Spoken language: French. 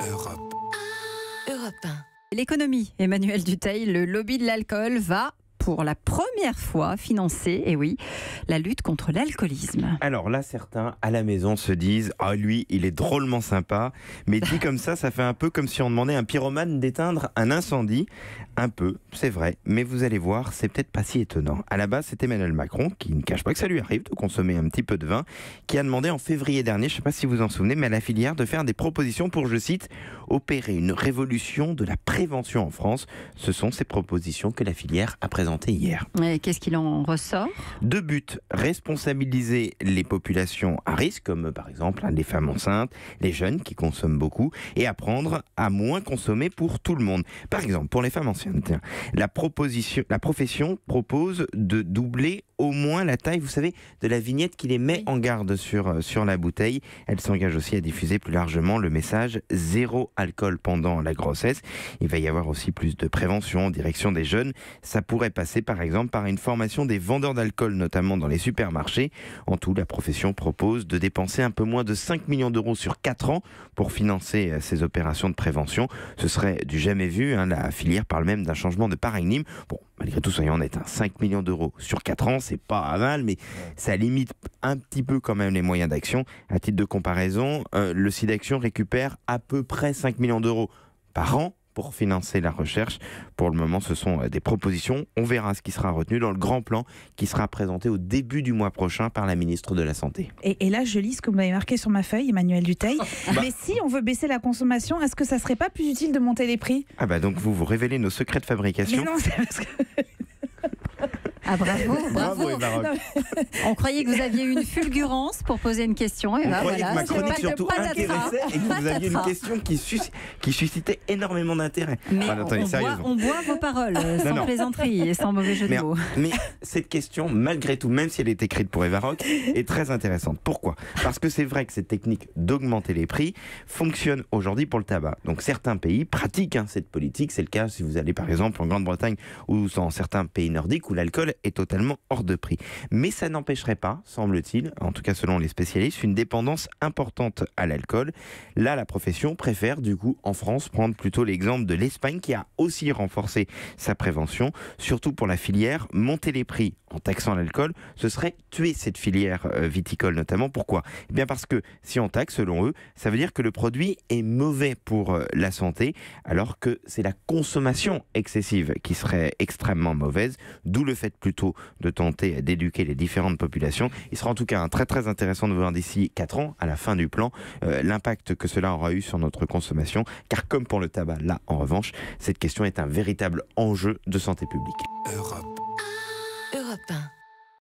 Europe. Europe 1. L'économie, Emmanuel Dutheil, le lobby de l'alcool va pour la première fois financer, et oui, la lutte contre l'alcoolisme. Alors là, certains à la maison se disent « Ah, lui, il est drôlement sympa », mais dit comme ça fait un peu comme si on demandait à un pyromane d'éteindre un incendie. Un peu, c'est vrai, mais vous allez voir, c'est peut-être pas si étonnant. À la base, c'est Emmanuel Macron, qui ne cache pas que ça lui arrive de consommer un petit peu de vin, qui a demandé en février dernier, je ne sais pas si vous en souvenez, mais à la filière de faire des propositions pour, je cite, « opérer une révolution de la prévention en France ». Ce sont ces propositions que la filière a présentées hier. Et qu'est-ce qu'il en ressort ? 2 buts, responsabiliser les populations à risque, comme par exemple les femmes enceintes, les jeunes qui consomment beaucoup, et apprendre à moins consommer pour tout le monde. Par exemple, pour les femmes enceintes, la profession propose de doubler au moins la taille, vous savez, de la vignette qui les met en garde sur la bouteille. Elle s'engage aussi à diffuser plus largement le message zéro alcool pendant la grossesse. Il va y avoir aussi plus de prévention en direction des jeunes. Ça pourrait passer par exemple par une formation des vendeurs d'alcool, notamment dans les supermarchés. En tout, la profession propose de dépenser un peu moins de 5 millions d'euros sur 4 ans pour financer ces opérations de prévention. Ce serait du jamais vu, hein. La filière parle même d'un changement de paradigme. Bon, malgré tout, soyons honnêtes, 5 millions d'euros sur 4 ans, c'est pas aval, mais ça limite un petit peu quand même les moyens d'action. À titre de comparaison, le SIDAction récupère à peu près 5 millions d'euros par an pour financer la recherche. Pour le moment, ce sont des propositions. On verra ce qui sera retenu dans le grand plan qui sera présenté au début du mois prochain par la ministre de la Santé. Et là, je lis ce que vous m'avez marqué sur ma feuille, Emmanuel Dutheil. Mais si on veut baisser la consommation, est-ce que ça serait pas plus utile de monter les prix ? Ah bah donc vous révélez nos secrets de fabrication. Mais non, c'est parce que... Ah bravo. Eva Rock. On croyait que vous aviez une fulgurance pour poser une question. Et On ben croyait voilà, que ma chronique c'est surtout patatras. intéressait et que vous aviez une question qui suscitait énormément d'intérêt. Mais Attendez, sérieusement. on boit vos paroles, sans plaisanterie et sans mauvais jeu de mots. Mais cette question, malgré tout, même si elle est écrite pour Eva Rock, est très intéressante. Pourquoi ? Parce que c'est vrai que cette technique d'augmenter les prix fonctionne aujourd'hui pour le tabac. Donc certains pays pratiquent cette politique. C'est le cas si vous allez par exemple en Grande-Bretagne ou dans certains pays nordiques où l'alcool est totalement hors de prix. Mais ça n'empêcherait pas, semble-t-il, en tout cas selon les spécialistes, une dépendance importante à l'alcool. Là, la profession préfère du coup en France prendre plutôt l'exemple de l'Espagne qui a aussi renforcé sa prévention, surtout pour la filière. Monter les prix en taxant l'alcool, ce serait tuer cette filière viticole notamment. Pourquoi ? Eh bien parce que si on taxe, selon eux, ça veut dire que le produit est mauvais pour la santé, alors que c'est la consommation excessive qui serait extrêmement mauvaise, d'où le fait plutôt de tenter d'éduquer les différentes populations. Il sera en tout cas très très intéressant de voir d'ici 4 ans, à la fin du plan, l'impact que cela aura eu sur notre consommation, car comme pour le tabac, là en revanche, cette question est un véritable enjeu de santé publique. Europe. Europe 1.